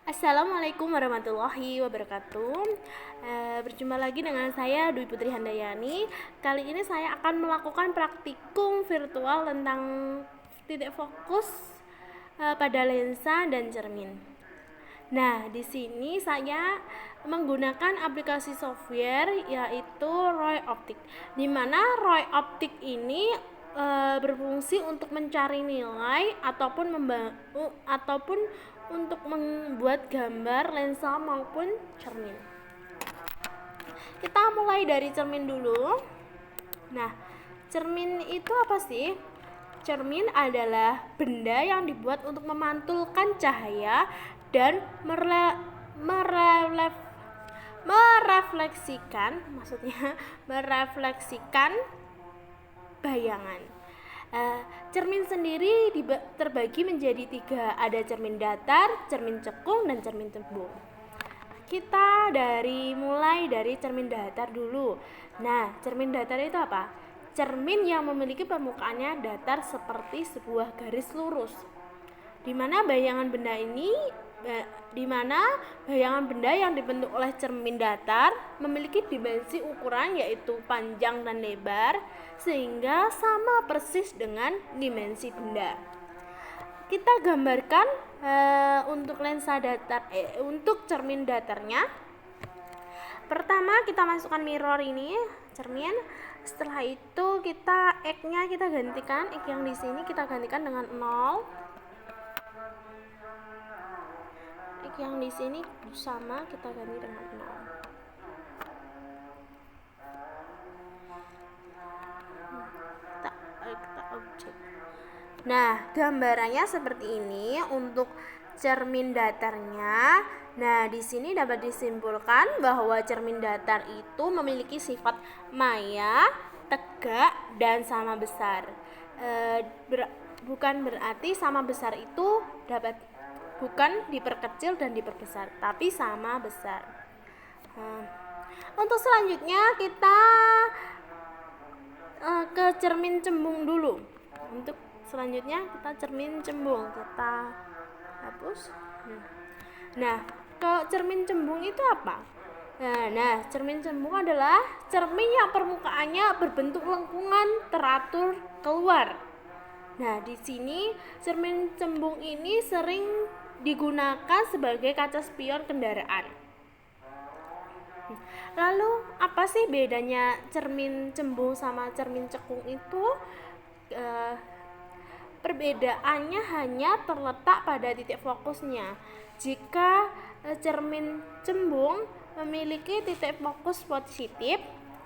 Assalamualaikum warahmatullahi wabarakatuh. Berjumpa lagi dengan saya Dwi Putri Handayani. Kali ini saya akan melakukan praktikum virtual tentang titik fokus pada lensa dan cermin. Nah, di sini saya menggunakan aplikasi software yaitu Roy Optik. Di mana Roy Optik ini berfungsi untuk mencari nilai ataupun untuk membuat gambar lensa maupun cermin. Kita mulai dari cermin dulu. Nah, cermin itu apa sih? Cermin adalah benda yang dibuat untuk memantulkan cahaya dan merefleksikan bayangan. Cermin sendiri terbagi menjadi 3, ada cermin datar, cermin cekung, dan cermin cembung. Kita mulai dari cermin datar dulu. Nah, cermin datar itu apa? Cermin yang memiliki permukaannya datar seperti sebuah garis lurus, di mana bayangan benda yang dibentuk oleh cermin datar memiliki dimensi ukuran yaitu panjang dan lebar sehingga sama persis dengan dimensi benda. Kita gambarkan untuk cermin datarnya. Pertama kita masukkan mirror ini cermin. Setelah itu X-nya kita gantikan, X yang di sini kita gantikan dengan 0. X yang di sini sama kita ganti dengan 0. Nah, gambarannya seperti ini untuk cermin datarnya. Nah, di sini dapat disimpulkan bahwa cermin datar itu memiliki sifat maya, tegak, dan sama besar. Bukan berarti sama besar itu bukan diperkecil dan diperbesar, tapi sama besar. Untuk selanjutnya kita ke cermin cembung dulu. Untuk selanjutnya kita cermin cembung, kita hapus. Nah, ke cermin cembung itu apa? Nah, cermin cembung adalah cermin yang permukaannya berbentuk lengkungan teratur keluar. Nah, di sini cermin cembung ini sering digunakan sebagai kaca spion kendaraan. Lalu apa sih bedanya cermin cembung sama cermin cekung itu? Perbedaannya hanya terletak pada titik fokusnya. Jika cermin cembung memiliki titik fokus positif,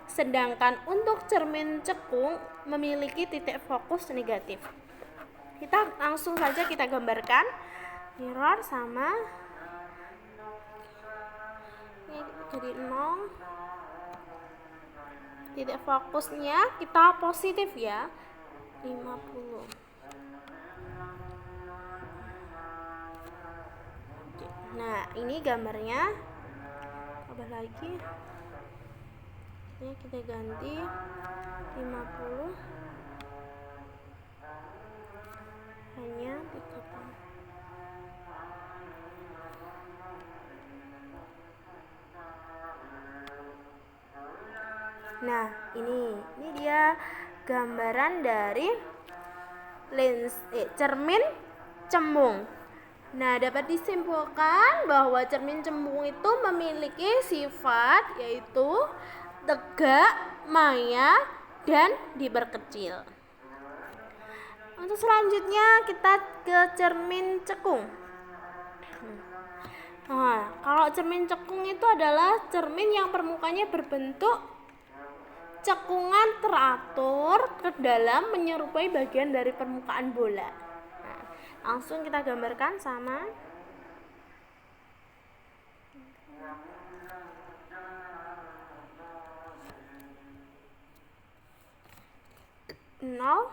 sedangkan untuk cermin cekung memiliki titik fokus negatif. Kita langsung saja kita gambarkan mirror sama ini jadi 0. Titik fokusnya kita positif ya, 50. Nah, ini gambarnya. Tambah lagi. Ini kita ganti 50. Hanya 30. Nah, ini dia gambaran dari cermin cembung. Nah, dapat disimpulkan bahwa cermin cembung itu memiliki sifat yaitu tegak, maya, dan diperkecil. Untuk selanjutnya kita ke cermin cekung. Nah, kalau cermin cekung itu adalah cermin yang permukaannya berbentuk cekungan teratur ke dalam menyerupai bagian dari permukaan bola. Nah, langsung kita gambarkan sama. Nol.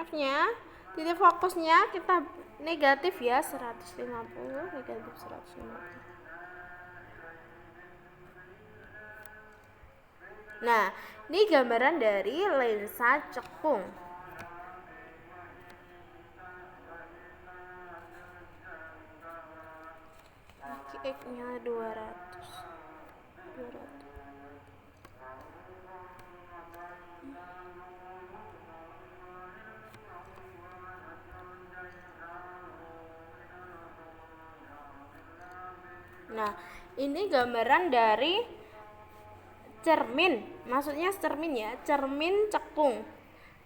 F-nya, titik fokusnya kita negatif ya, 150, negatif 150. Nah, ini gambaran dari lensa cekung. X-nya 200. Nah, ini gambaran dari cermin. Maksudnya cermin ya, cermin cekung.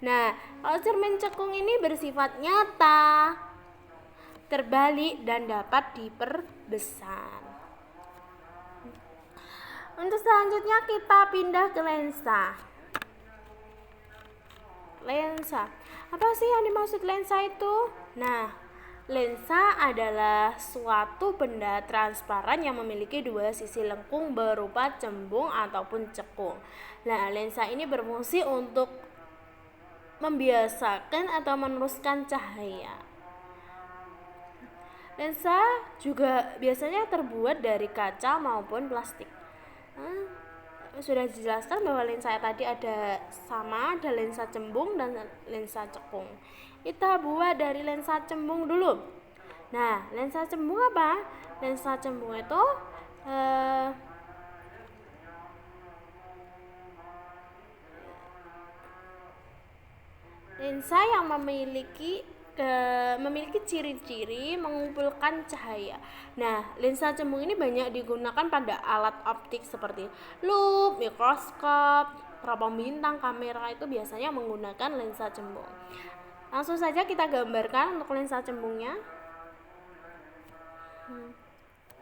Nah, kalau cermin cekung ini bersifat nyata, terbalik dan dapat diperbesar. Untuk selanjutnya kita pindah ke lensa. Lensa. Apa sih yang dimaksud lensa itu? Nah, lensa adalah suatu benda transparan yang memiliki dua sisi lengkung berupa cembung ataupun cekung. Nah, lensa ini berfungsi untuk membiasakan atau meneruskan cahaya. Lensa juga biasanya terbuat dari kaca maupun plastik. Sudah dijelaskan bahwa lensa tadi ada lensa cembung dan lensa cekung. Kita buat dari lensa cembung dulu. Nah, lensa cembung apa? Lensa cembung itu lensa yang memiliki ciri-ciri mengumpulkan cahaya. Nah, lensa cembung ini banyak digunakan pada alat optik seperti lup, mikroskop, teropong bintang, kamera itu biasanya menggunakan lensa cembung. Langsung saja kita gambarkan untuk lensa cembungnya.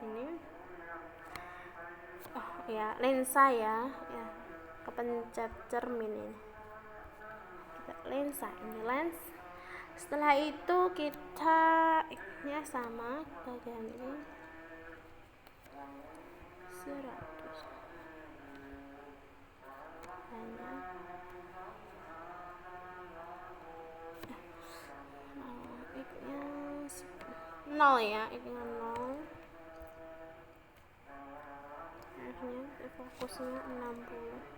Ini, lensa ya, kepencet cermin ini. Lensa ini lens. Setelah itu kita sama, kita ganti 100 hanya 0 ya, X-nya 0, F-nya fokusnya 60.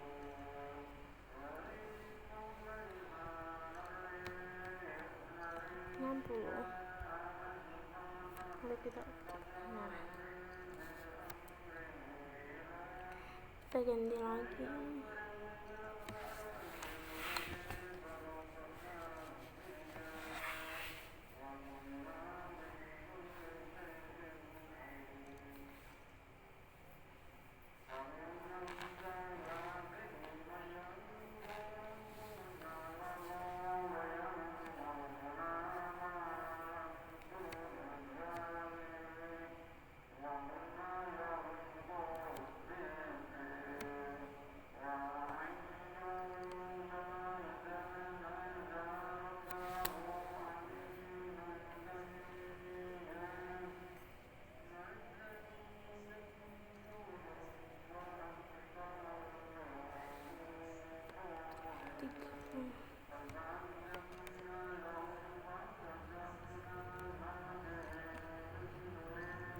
Lalu kita ganti lagi.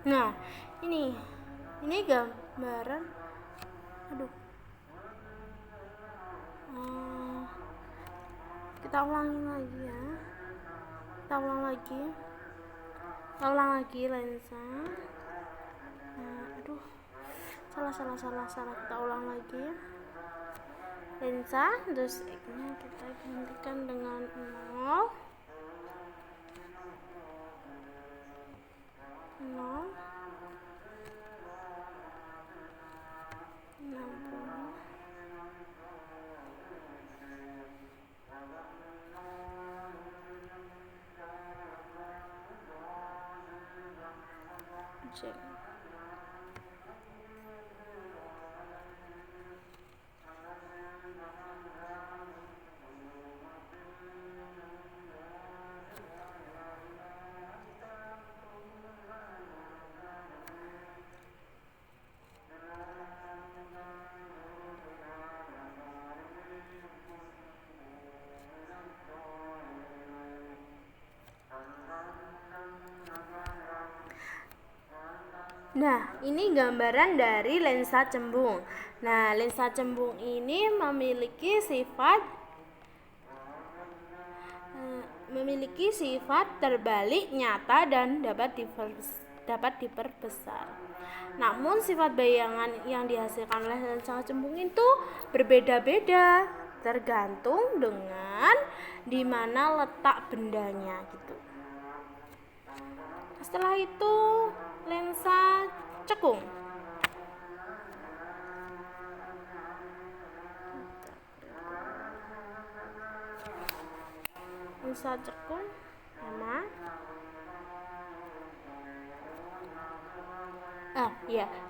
Nah, ini gambaran. Kita ulangi lagi ya. Kita ulang lagi lensa. Salah. Kita ulang lagi. Lensa, terus X-nya kita gantikan dengan 0. 60. Cek. Nah, ini gambaran dari lensa cembung. Nah, lensa cembung ini memiliki sifat terbalik, nyata, dan dapat dapat diperbesar. Namun sifat bayangan yang dihasilkan oleh lensa cembung itu berbeda-beda tergantung dengan di mana letak bendanya gitu. Setelah itu lensa cekung. Lensa cekung sama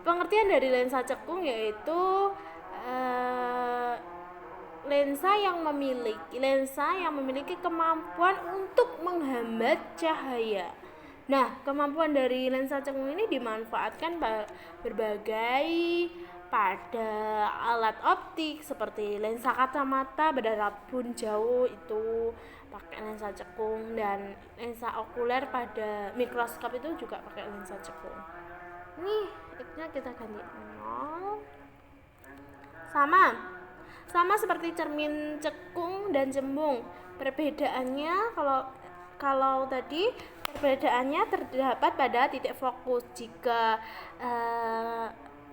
pengertian dari lensa cekung yaitu lensa yang memiliki kemampuan untuk menghambat cahaya. Nah, kemampuan dari lensa cekung ini dimanfaatkan berbagai pada alat optik seperti lensa kacamata berjarak pun jauh itu pakai lensa cekung, dan lensa okuler pada mikroskop itu juga pakai lensa cekung. Nih, kita ganti 0. Sama seperti cermin cekung dan cembung. Perbedaannya kalau tadi perbedaannya terdapat pada titik fokus. Jika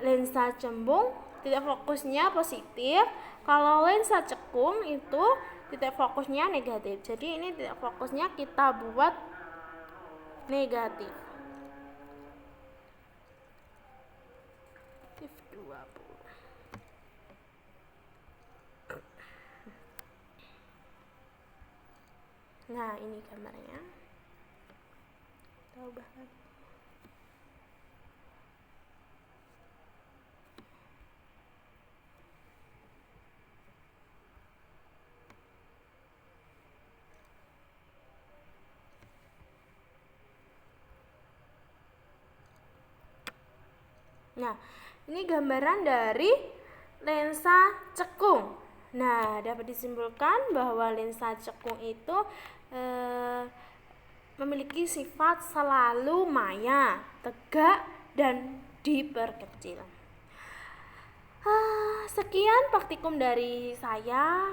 lensa cembung titik fokusnya positif, kalau lensa cekung itu titik fokusnya negatif. Jadi ini titik fokusnya kita buat negatif. 20. Nah, ini gambarnya. Kita ubah lagi. Nah, ini gambaran dari lensa cekung. Nah, dapat disimpulkan bahwa lensa cekung itu memiliki sifat selalu maya, tegak, dan diperkecil. Sekian praktikum dari saya.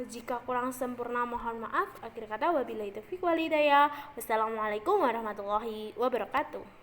Jika kurang sempurna mohon maaf. Akhir kata wabillahi taufiq wal hidayah. Wassalamualaikum warahmatullahi wabarakatuh.